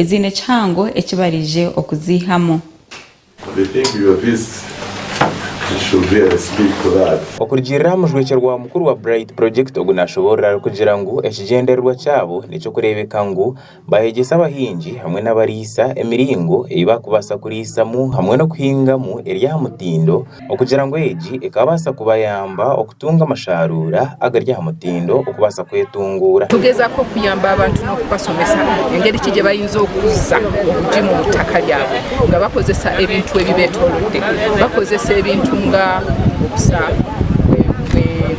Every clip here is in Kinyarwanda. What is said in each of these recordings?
ezine chango ekibarije okuzihamu. Okurigirira mujwekerwa mukuru wa Bright Project ogunashobora kugira ngo ekigendererwa cyabo nico kurebeka ngo bahegesa abahingi hamwe n'abarisa emiringo eyibakubasa kurisamu hamwe no kuhingamu erya mutindo okugira ngo eji ekabasa kubayamba okutunga amasharura agarya mutindo okubasa kwetungura. Tugeza ko kuyamba abantu no kubasomesa engeri kije bayinzo okuza okuji mu butaka lyabo nga bakozesa ebintu ebibetolodde bakozesa ebintu nga okusa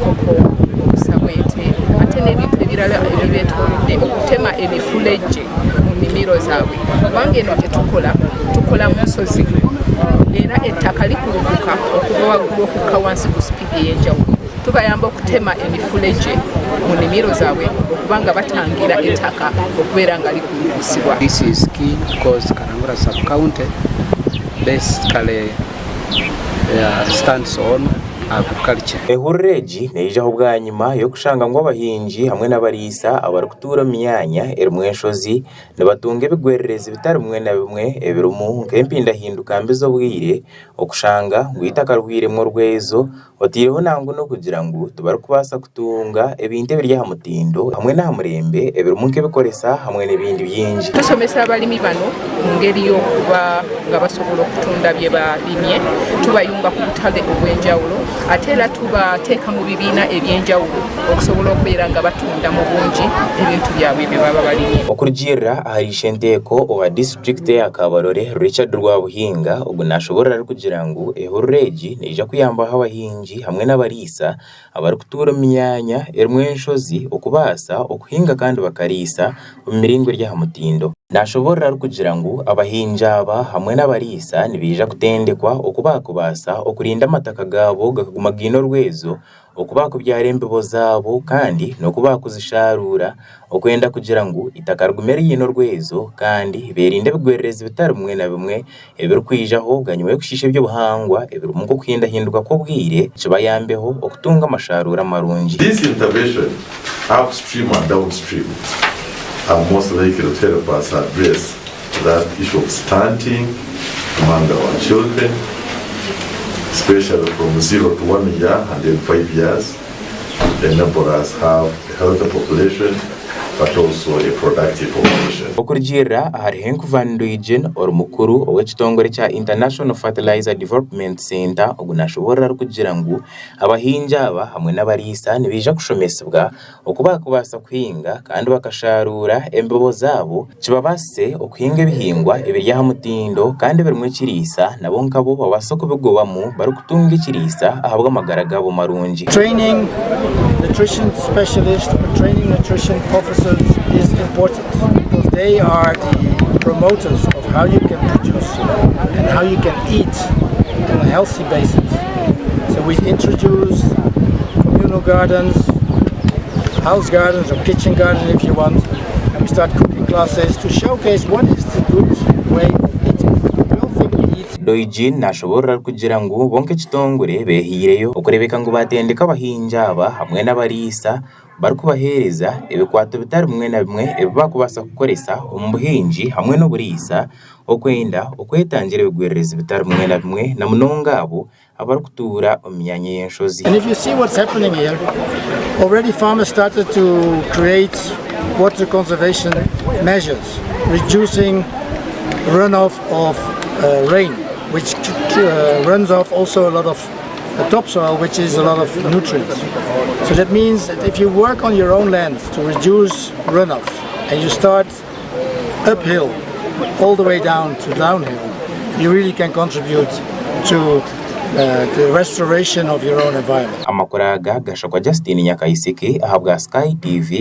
koko okusa wete ate n'ebintu ebirala ebibetolodde okutema emifuleje mu mimiro zaabwe bange no tukola mu nsozi era ettaka likulukuka okuva waggulu okukka wansi ku speed ey'enjawulo tubayamba okutema emifuleje mu nimiro zaabwe okubanga batangira ettaka okubeera nga likulukusibwa. This is key because Kabarole sub-county basically stands on agriculture. Ehurreji neija ubwanyuma yo kushanga ngo abahingi hamwe n'abarisa abarukutura myanya erimweshozi nebatunga ebigwererezi bitari mwe na bimwe ebirumu nk'empinda hinduka mbizo bwire okushanga ngwita ruhire mu rwezo otireho nangu no kugira ngo tubarukubasa kutunga ebintu birya mutindo hamwe na murembe ebirumu nk'ebikoresa hamwe n'ebindi byinji. Tusomesa abalimi bano ngeri yo kuba nga basobola okutunda bye balimye tubayunga ku butale obwenjawulo ate era tubateeka mu bibiina ebyenjawulo okusobola okubeera nga batunda mu bungi ebintu byabwe bye baba balimye. Okurigirira aharisha enteeko owa district ya Kabarole Richard Rwabuhinga ogunashobora kugira ngo ehurreji neija kuyambaho abahingi hamwe n'abarisa abarukutura myanya erimwenshozi okubasa okuhinga kandi bakarisa mu miringo rya mutindo. Nashobora kugira ngo abahinja aba hamwe n'abarisa nibija kutendekwa okubakubasa okurinda amataka gabo gakaguma gino rwezo okubakubyara embibo zabo kandi no kubakuzisharura okwenda kugira ngo itaka rugumere yino rwezo kandi berinde bigwererezi bitari mwe na bimwe ebirukwijaho ganyuma yo kushisha ibyo buhangwa ebirumu ko kwinda hinduka ko bwire kibayambeho okutunga amasharura marungi. This intervention upstream and downstream are most likely to help us address that issue of stunting among our children, especially from 0 to 1 year and then 5 years. Enable us have a healthy population but also a productive population. Okurigirira hariho Van Duigen orumukuru ow'ekitongore kya International Fertilizer Development Center ogunashobora kugira ngo abahinja aba hamwe n'abarisa nibija kushomesebwa okubakubasa kuhinga kandi bakasharura embibo zabo kibabase okuhinga ebihingwa ebirya mutindo kandi birimwe kirisa nabo nkabo babasa kubigobamu barukutunga kirisa ahabwa amagara gabo marungi. Training nutrition specialists, training nutrition officers is important because they are the promoters of how you can produce and how you can eat on a healthy basis. So we introduced communal gardens, house gardens or kitchen gardens if you want, and we start cooking classes to showcase what is the good way of eating. We all think we eat. Doijin nashobora kugira ngo bonke kitongore behireyo okurebeka ngo batendeka abahinja aba hamwe n'abarisa barukubahereza ebikwato bitari mwe na bimwe ebakubasa kukoresa umuhinji hamwe n'oburisa okwenda okwetangira ebigwererezi bitari mwe na bimwe na munonga abo abarukutura omyanya y'enshozi. And if you see what's happening here, already farmers started to create water conservation measures, reducing runoff of rain, which runs off also a lot of topsoil, which is a lot of nutrients. So that means that if you work on your own land to reduce runoff and you start uphill all the way down to downhill, you really can contribute to the restoration of your own environment. Amakuraga gashakwa Justin Nyakaisiki ahabwa Sky TV.